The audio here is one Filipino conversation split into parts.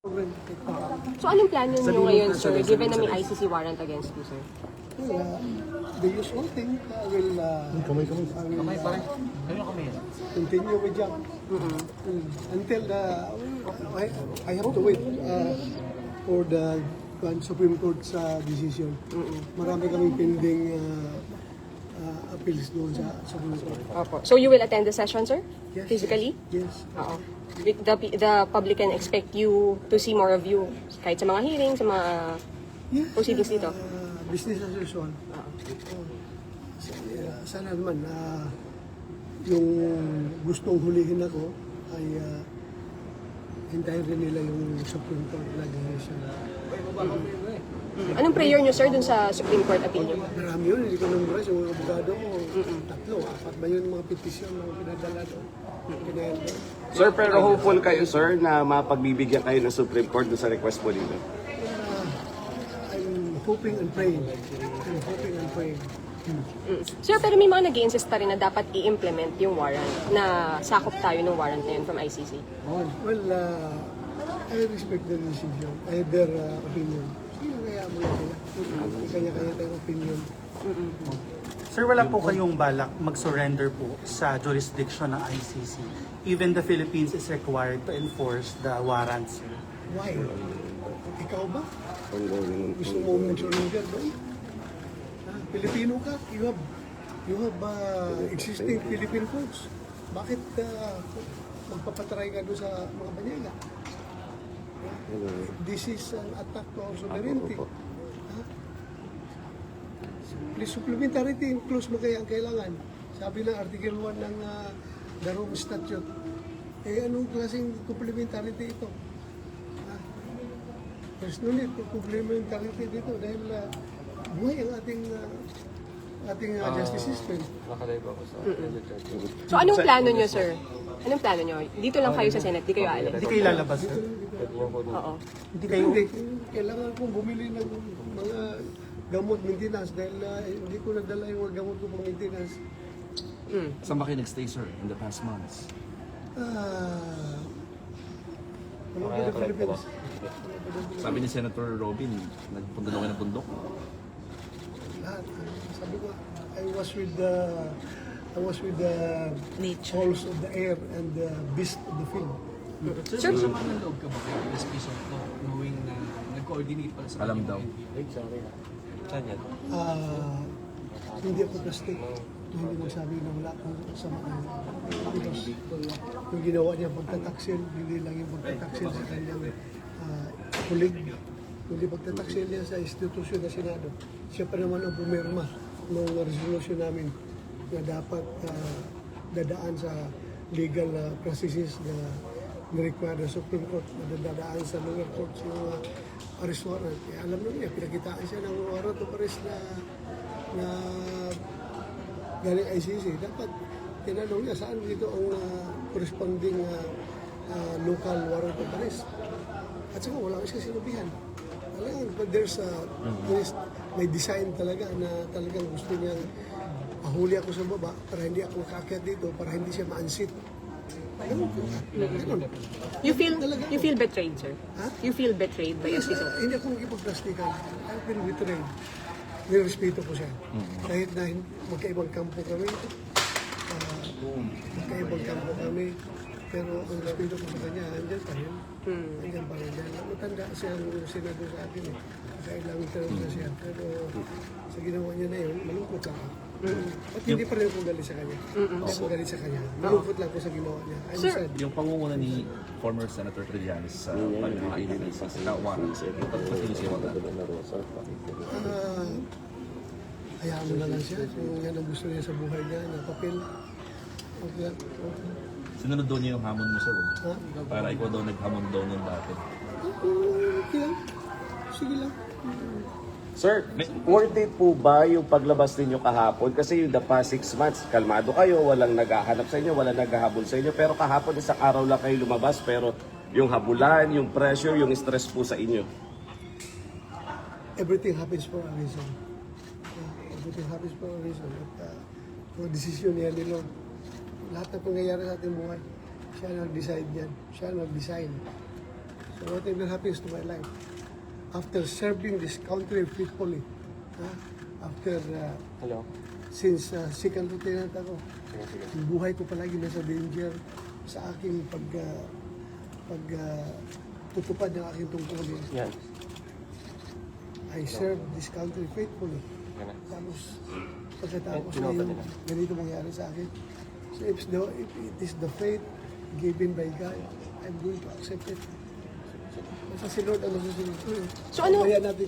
So anong plano niyo ngayon, sir, given na may ICC warrant against you, sir? Well, the usual thing, I will continue with job until I have to wait for the Supreme Court's decision. Marami kaming pending appeals doon sa Supreme Court. So you will attend the session, sir? Yes. Physically? Yes. Oo. The public can expect you to see more of you kahit sa mga hearings, sa mga Yes. proceedings dito? Business as usual. Sana naman yung gustong hulihin ako ay hintayin rin nila yung Supreme Court na decision. Anong prayer niyo, sir, dun sa Supreme Court appeal niyo? Marami yun, hindi ko numbers. Yung mga abogado ko, 3, 4 ba yun mga petisyon na pinadala doon? Sir, pero hopeful kayo, sir, na mapagbibigyan kayo ng Supreme Court sa request po dito? I'm hoping and praying. I'm hoping and praying. Sir, pero may mga nag-i-insist pa rin na dapat i-implement yung warrant, na sakop tayo ng warrant na yun from ICC. Well, I respect their decision, their opinion. Sino kaya mo lang sila? Kanya-kanya tayong opinion. Sir, wala po kayong balak mag-surrender po sa jurisdiction ng ICC. Even the Philippines is required to enforce the warrant, sir. Why? Ikaw ba? Gusto mo mag-surrender doon? Pilipino ka? You have existing Philippine codes. Bakit magpapatry ka doon sa mga Banyega? This is an attack to our sovereignty. Please, supplementarity clause mo kaya ang kailangan. Sabi ng Article 1 ng the Rome Statute. Anong klaseng complementarity ito? There's no need for complementarity dito dahil buhay ang ating justice system. So anong plano niyo, sir? Anong plano niyo? Dito lang kayo sa Senate, di kayo aalis? Hindi kayo lalabas, sir? Oo. Hindi kayo... Hindi, kailangan kong bumili ng mga gamot maintenance dahil hindi ko nadala yung mga gamot ko pang maintenance. Saan ba kayo nagstay, sir, in the past months? Ano ba the Philippines? Sabi ni Senator Robin, nagpunta daw kayo ng bundok. Lahat. Sabi ko, I was with the Nature. halls of the air and the beast of the field. Sir, Sama ng loob ka ba kay SP Soto, knowing na nag-coordinate pala sa Alam daw. Saan yan? Hindi ako plastic. Hindi magsabi na wala akong samaan. Because yung ginawa niya pagtataksil, hindi lang yung pagtataksil sa kanyang kulig. Hindi pagtataksil niya sa institusyon na Senado. Siya pa naman ang pumirma ng resolution namin na dapat dadaan sa legal processes na ni-require ng Supreme Court na dadaan sa lower courts yung arrest warrant. Alam naman niya, pinakitaan siya ng warrant of arrest na galing ICC. Dapat tinanong niya saan dito ang corresponding local warrant of arrest. At saka wala siya sinabihan. May design talaga na talagang gusto niya mahuli ako sa baba para hindi ako makaakyat dito, para hindi siya ma-unseat. Ganun. you feel betrayed, sir? Ha? You feel betrayed by SP Soto? Hindi ako magkipagplastikan. I've been betrayed. Nirespeto ko siya. Kahit na magkaibang kampo kami, pero ang respeto ko sa kanya, andyan pa rin. Andyan pa rin. Matanda siya ang senado sa akin eh. Kailang term na siya. Pero sa ginawa niya na yun, malungkot lang ako. At hindi pa rin ako galit sa kanya. Hindi ako galit sa kanya. Malungkot lang ako sa ginawa niya. I'm sad. Yung pangunguna ni former Senator Trillanes sa pag-mga sa warrants, pagpatili siya wala. Hayaan mo na lang siya. Kung yan ang gusto niya sa buhay niya, na papel. Okay. Sinunod daw niya yung hamon mo, sir. Ha? Para ikaw daw naghamon daw nun dati. Okay lang. Sige lang. Sir, worth it po ba yung paglabas ninyo kahapon? Kasi yung the past 6 months, kalmado kayo, walang naghahanap sa inyo, walang naghahabol sa inyo. Pero kahapon, isang araw lang kayo lumabas, pero yung habulan, yung pressure, yung stress po sa inyo. Everything happens for a reason. Everything happens for a reason. At kung decision niya ni Lord, lahat na pangyayari sa ating buhay, siya nag-decide yan. Siya nag-design. So, whatever happens to my life, after serving this country faithfully, after, since second lieutenant ako, yung buhay ko palagi nasa danger sa aking tutupad ng aking tungkulin. I serve this country faithfully. Tapos, pagkatapos na yung ganito mangyari sa akin. So if it is the fate given by God, I'm going to accept it. Basta si Lord ang masusunod. So ano- Pabayaan natin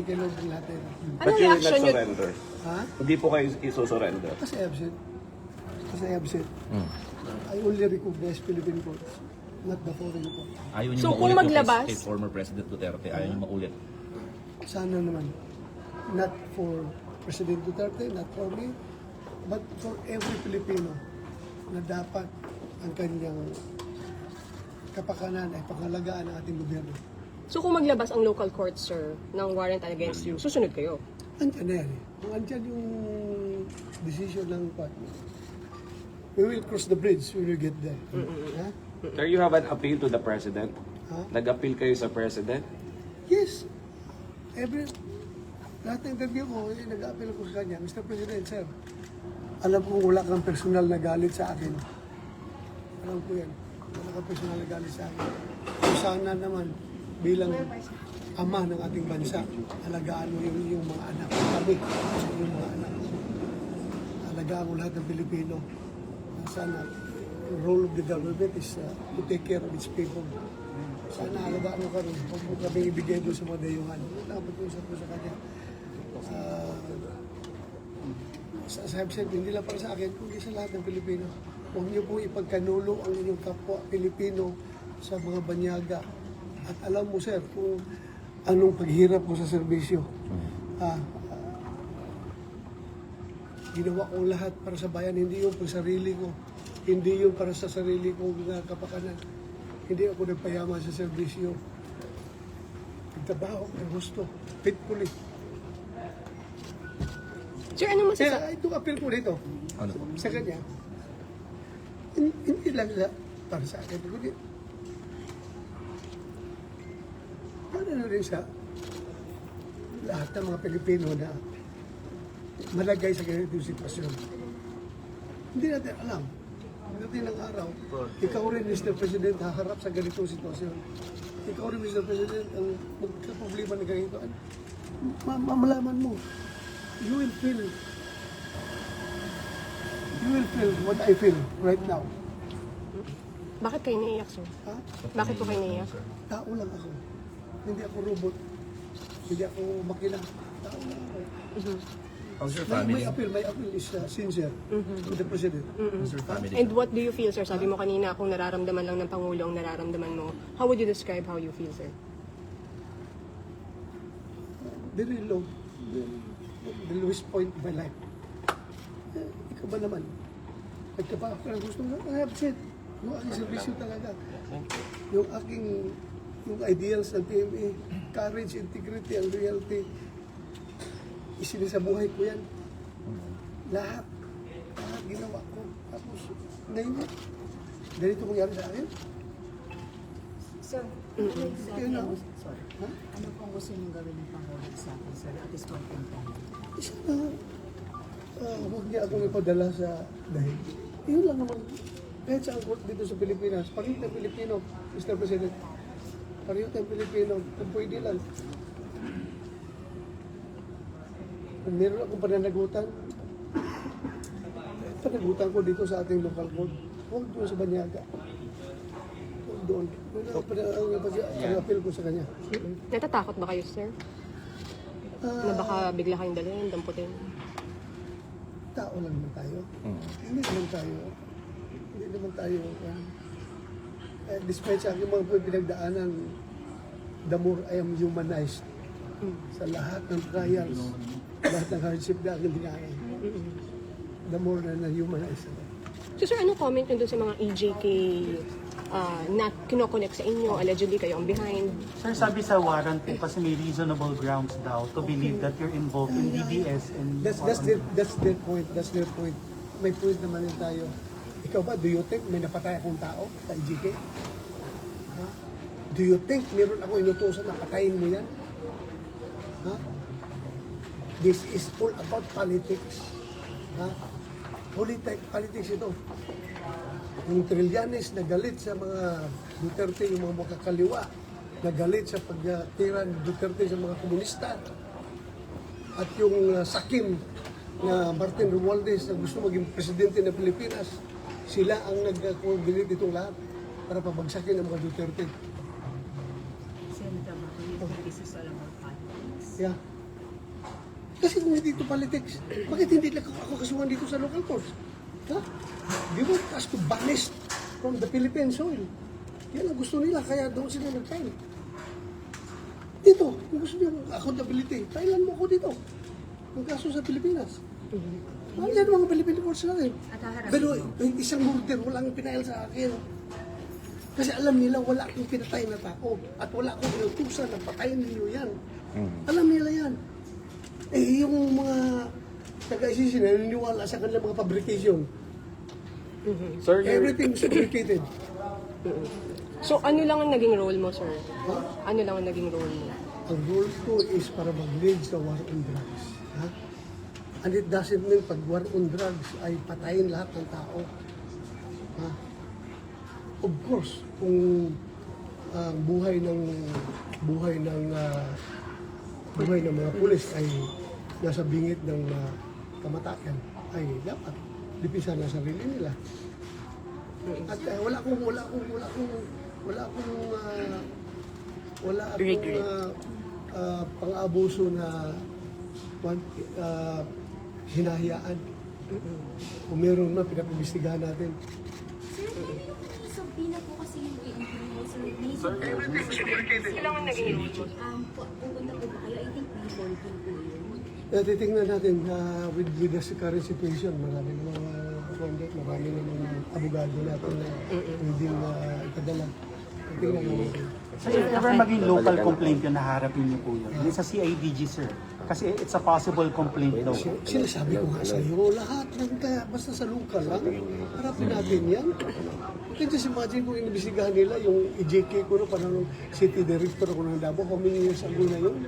kay Lord ang lahat. But Anong you will not reaction nyo? surrender. Ha? Hindi po kayo isusurrender. Kasi absent. I only recognize Philippine courts, not the foreign court. Ayaw niyo So, maulit kung yung maglabas- kay former President Duterte, ayaw niyo maulit. Sana naman. Not for President Duterte, not for me, but for every Filipino na dapat ang kanyang kapakanan ay pangalagaan ng ating gobyerno. So kung maglabas ang local court, sir, ng warrant against you, susunod kayo? Andyan na yan eh. Kung andyan yung decision ng partner, we will cross the bridge when we get there. Ha? Sir, you have an appeal to the President? Nag-appeal kayo sa President? Yes. Lahat ng interview ko, nag-appeal ko sa kanya, Mr. President, sir, alam ko wala kang personal na galit sa akin. Alam ko yan. Wala kang personal na galit sa akin. Kung sana naman, bilang ama ng ating bansa, alagaan mo yung mga anak. Kami, yung mga anak. Alagaan mo lahat ng Pilipino. Sana, the role of the government is to take care of its people. Sana alagaan mo kami. Huwag mo kami ibigay doon sa mga dayuhan. Napag-usap ko sa kanya. Sabi siya, hindi lang para sa akin, kundi sa lahat ng Pilipino. Huwag niyo po ipagkanulo ang inyong kapwa Pilipino sa mga banyaga. At alam mo, sir, kung anong paghirap mo sa serbisyo. Ginawa ko lahat para sa bayan, hindi yung para sarili ko. Hindi yung para sa sarili kong kapakanan. Hindi ako nagpayaman sa serbisyo. Nagtrabaho ng gusto, faithfully. Sir, anong masasabi? Kaya itong appeal ko dito, Ano? sa kanya, hindi lang para sa akin, kundi para na rin sa lahat ng mga Pilipino na malagay sa ganitong sitwasyon. Hindi natin alam. Pagdating ng araw, ikaw rin, Mr. President, haharap sa ganitong sitwasyon. Ikaw rin, Mr. President, ang magkaproblema na ganito. Mamalaman mo. You will feel what I feel right now. Bakit kayo naiiyak, sir? Ha? Bakit po kayo naiiyak? Tao lang ako. Hindi ako robot. Hindi ako makina. Tao lang ako. How's your My family? appeal is sincere to the President. How's your family? And what do you feel, sir? Sabi mo kanina, kung nararamdaman lang ng Pangulo ang nararamdaman mo, how would you describe how you feel, sir? Very low. The lowest point of my life. Ikaw ba naman? Nagkapa ako ng gusto mo, I have said, yung aking servisyo talaga. Yung ideals ng PMA, courage, integrity, and loyalty, isinisabuhay ko yan. Lahat ginawa ko. Tapos, ngayon, ganito mangyari sa akin. Sir, Kaya na ako. ano pong gusto niyong gawin ng Pangulo sa akin, sir, at this point in time? Isa na, huwag niya akong ipadala sa dahil. Yun lang naman. Kahit sa court dito sa Pilipinas, pareho tayong Pilipino, Mr. President. Pareho tayong Pilipino, kung pwede lang. Kung meron akong pananagutan, panagutan ko dito sa ating local court. Huwag doon sa Banyaga. Huwag doon. Yun ang appeal ko sa kanya. Natatakot ba kayo, sir? Na baka bigla kayong dalhin, damputin? Tao lang naman tayo. Hindi naman tayo. Despite sa aking mga pinagdaanan, the more I am humanized sa lahat ng trials, lahat ng hardship na aking dinayan, the more na humanize ako. So, sir, ano comment nyo dun sa mga EJK na kinokonek sa inyo? Allegedly kayo ang behind. Sir, sabi sa warrant po kasi may reasonable grounds daw to believe that you're involved in DDS and... That's their point. That's their point. May point naman din tayo. Ikaw ba, do you think may napatay akong tao sa EJK? Ha? Do Do you think meron ako inutusan na patayin mo yan? Ha? This is all about politics. Ha? Politics ito. Yung Trillanes na galit sa mga Duterte, yung mga makakaliwa, na galit sa pagtira ng Duterte sa mga komunista. At yung Sakim na Martin Romualdez na gusto maging presidente ng Pilipinas, sila ang nag-coordinate itong lahat para pabagsakin ang mga Duterte. Senator Bato, you think this is all about politics? Yeah. Kasi kung hindi ito politics, bakit hindi lang ako kasuhan dito sa local courts? Ha? They want us to banish from the Philippine soil. Yan ang gusto nila, kaya doon sila nag-file. Dito, kung gusto nyo accountability, filean mo ako dito. Ang kaso sa Pilipinas. Ano yan mga Philippine courts natin? At haharapin Pero mo. yung isang murder, walang pinail sa akin. Kasi alam nila wala akong pinatay na tao at wala akong inutusan na patayin ninyo yan. Alam nila yan. Eh, yung mga taga-ICC na naniniwala sa kanilang mga fabrication, Sir, everything is fabricated. So ano lang ang naging role mo, sir? Ha? Ano lang ang naging role mo? Ang role ko is para mag-lead sa war on drugs. Ha? And it doesn't mean pag war on drugs ay patayin lahat ng tao. Ha? Of course, kung ang buhay ng mga pulis ay nasa bingit ng kamatayan, ay dapat dipisan na sarili nila. At wala akong pang-abuso na hinahiyaan. Kung meron na, pinapibistigahan natin. Sir, pina po kasi yung i-implement sa Ano lang ang naging role mo? pupunta po ba kayo? I think before din po yun. Titingnan natin with the current situation, marami namang abogado natin na hindi ipadala. Titingnan natin. So if ever maging local complaint yun, naharapin niyo po yun. Yung sa CIDG, sir. Kasi it's a possible complaint daw. Sinasabi ko nga sa iyo, lahat ng basta sa local lang, harapin natin yan. You can just imagine kung inibisigahan nila yung EJK ko na parang city director ko ng Davao, how many years ago na yun.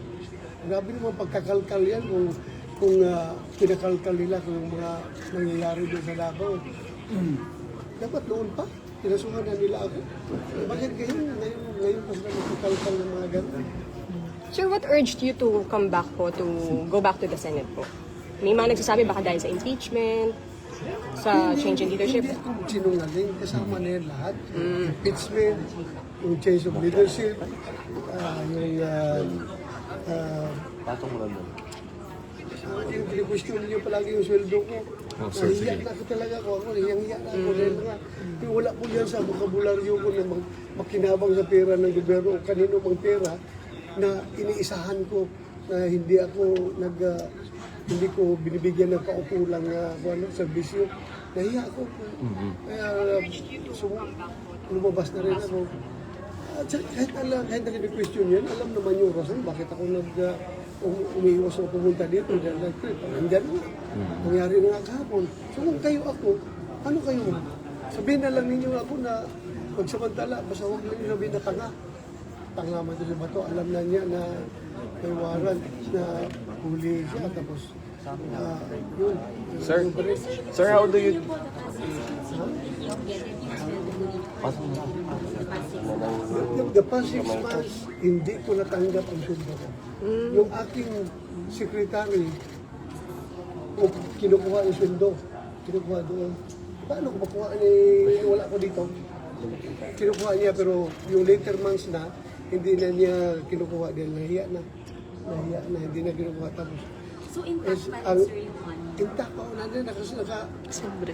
Grabe naman pagkakalkal yan kung pinakalkal nila kung yung mga nangyayari doon sa Davao. Dapat noon pa, pinasuhan na nila ako. Bakit ngayon pa sila nagkakalkal ng mga ganun? Sir, what urged you to come back po, to go back to the Senate po? May mga nagsasabi baka dahil sa impeachment, sa change in leadership. Hindi ako sinungaling, kasama na yan lahat. Impeachment, yung change of leadership, yung question niyo palagi yung sweldo ko. Nahiya na ako talaga ako. Hiyang-hiya na ako. Dahil nga, wala po yan sa vokabularyo ko na makinabang sa pera ng gobyerno o kanino mang pera na iniisahan ko na hindi hindi ko binibigyan ng kaukulang serbisyo. Nahiya ako. Kaya lumabas na rin ako. At kahit nag-question yan, alam naman yung rason bakit ako umiiwas na pumunta dito dahil nag-trip. Hanggang na. Nangyari na nga kahapon. So kung kayo ako, ano kayo? Sabihin na lang ninyo ako na magsamantala, basta huwag lang nyo sabihin na tanga. Tanga man ito si Bato. Alam na niya na may warrant na huli siya. Tapos, yun. Sir, how do you... The past 6 months, hindi ko natanggap ang sweldo ko. Yung aking secretary, kinukuha yung sweldo. Kinukuha doon. Paano ko makuha? Wala ko dito. Kinukuha niya pero yung later months na, hindi na niya kinukuha dahil nahiya na. Hindi na kinukuha. Tapos, So intact pa rin, sir, yung money? intact pa ako na Sobre.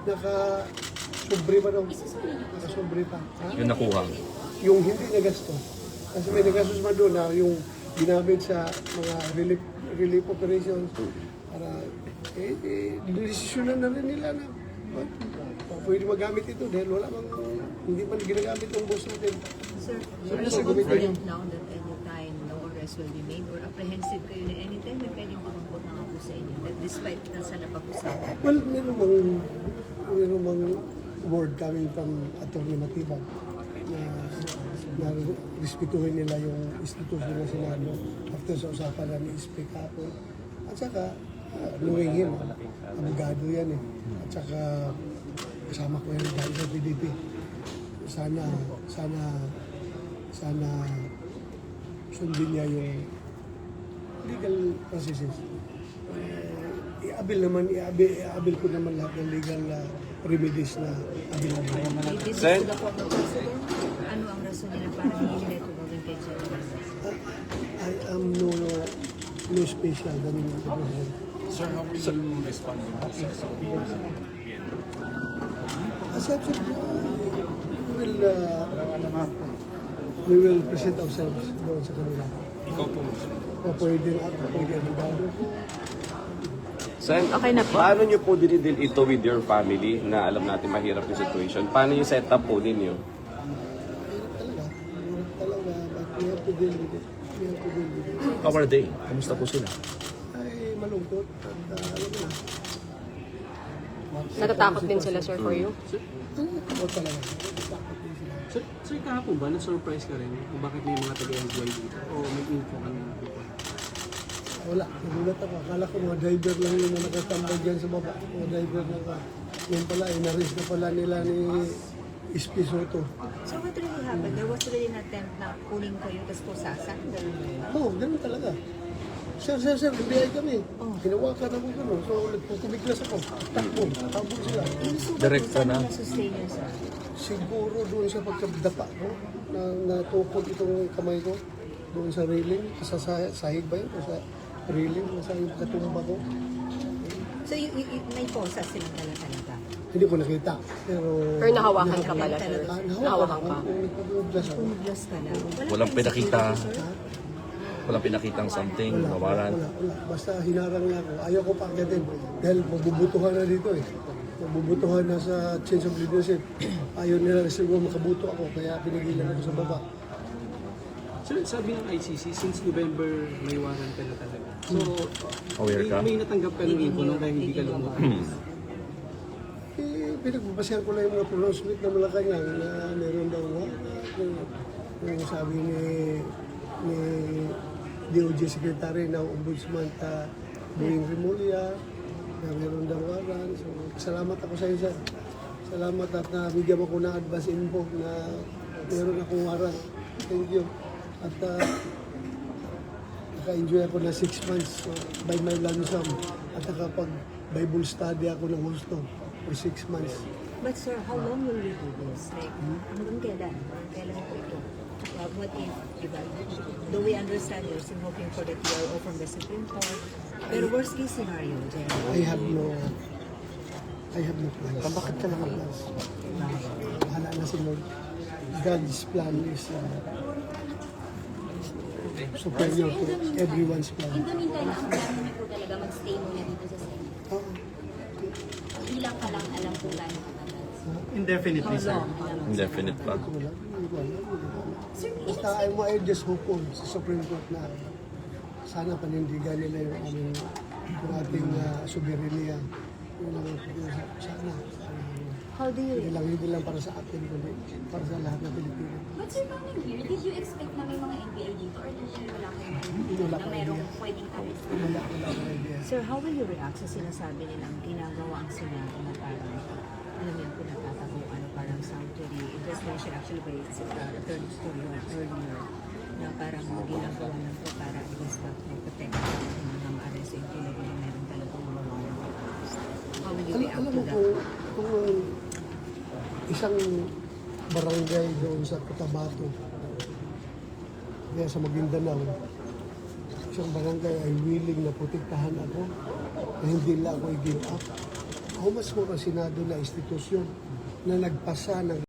naka-sobre pa daw. Isusuli niyo po, sir? Naka-sobre pa. Ha? Yung nakuha. Yung hindi nagastos. Kasi may nagastos pa doon na yung ginamit sa mga relief operations para desisyonan na rin nila na pwede magamit ito dahil wala mang hindi man ginagamit yung boss natin. Sir, are you confident now that anytime no arrest will be made or apprehensive kayo na anytime na pwedeng tumakbo na nga po sa inyo that despite na sa napag-usapan? Well, meron mang word coming from Atty. Matibag na respetuhin nila yung institusyon ng Senado after sa usapan na ni-speak ako. At saka, knowing him, abogado yan eh. At saka, kasama ko yan dahil sa PDP. Sana sundin niya yung legal processes. Iabil ko naman lahat ng legal remedies na available. This is Sen? to the former president. Ano ang rason nila para hindi nila ito gawin kay General? I am no special than the president. Sir, how will you respond to this? As I said, we will present ourselves doon sa kanila. O pwede abogado. Sen, paano nyo po dinidil ito with your family na alam natin mahirap yung situation? Paano yung setup po ninyo? Hirap talaga, but we have to deal with it. How are they? Kamusta po sila? Ay, malungkot. At alam mo na, Natatakot din sila, sir, for you? huwag talaga. Takot din sila. Sir, kahapon ba, na-surprise ka rin kung bakit may mga taga-NBI dito? O may info ka na before? Wala, nagulat ako. Akala ko mga driver lang yun na nakatambay dyan sa baba. Mga driver na ka. Yun pala, inaris na pala nila ni SP Soto. So what really happened? There was really an attempt na kunin kayo tapos pusasan? Ganun ba yun? Oo, ganun talaga. Sir, NBI kami. Hinawakan ako gano'n. So, nagpupumiglas ako. Takbo sila. Yung sugat Direct po, ka saan na. na-sustain yun, sir? Siguro doon sa pagkadapa ko, na natukod itong kamay ko, doon sa railing, sa sahig ba yun? O sa railing, sa katumba ko. So may posa silang dala talaga? Hindi ko nakita. Pero Or nahawakan ka pala, sir? nahawakan Nahawakan ka? ko. Nagpupumiglas ako. Umiglas ka lang? Walang pinakita. sir? Walang pinakitang something, nawalan. Wala. Basta hinarang niya ako. Ayaw ko paakyatin dahil mabubutuhan na dito eh. Mabubutuhan na sa change of leadership. Ayaw nila siguro makabuto ako kaya pinigilan ako sa baba. Sir, sabi ng ICC, since November may warrant ka na talaga. So, Aware ka? may natanggap ka ng info nung kaya hindi ka lumot. Pinagbabasihan ko lang yung mga pronouncement na Malacanang na meron daw yung sabi ni DOJ Secretary na Ombudsman Boying Rimulya na meron daw waran. So, salamat ako sa iyo, sir. Salamat at nabigyan mo ko ng advance info na meron akong waran. Thank you. At naka-enjoy ako na 6 months by my ransom. At nakapag-Bible study ako ng gusto for 6 months. But sir, how long will you do this? Like, hanggang kailan? Kailan po ito? What if, diba? Though we understand you're still hoping for the TRO from the Supreme Court, pero worst case scenario, General. I have no plans. Bakit ka naman plans? Bahala na si Lord. God's plan is superior to everyone's plan. In the meantime, ang plano niyo po talaga mag-stay muna dito sa Senate. Oo. Ilang ka lang alam kung gaano katagal. Indefinitely, sir. Indefinite pa. Hindi ko alam. Sir, Basta I just hope on sa Supreme Court na sana panindigan nila yung ating soberanya. Yun lang ang pag-uusap. Sana. How do you Hindi lang para sa atin, kundi para sa lahat ng Pilipino. but sir, coming here, did you expect na may mga NBI dito or wala kayong Wala na akong merong idea. pwedeng arrest? Wala akong idea. Sir, how will you react sa sinasabi nilang ginagawa ang Senado na parang, alam mo yung pinatatabuan, parang sanctuary, investigation actually by Attorney Studio earlier, na parang ginagawa lang po para at least protect ng mga arrest yung tulad na meron talagang mga warrant. How will you react Alam to mo that? kung isang barangay doon sa Cotabato, kaya sa Maguindanao, isang barangay ay willing na protektahan ako na hindi nila ako i-give up. How much more ang Senado na institusyon na nagpasa ng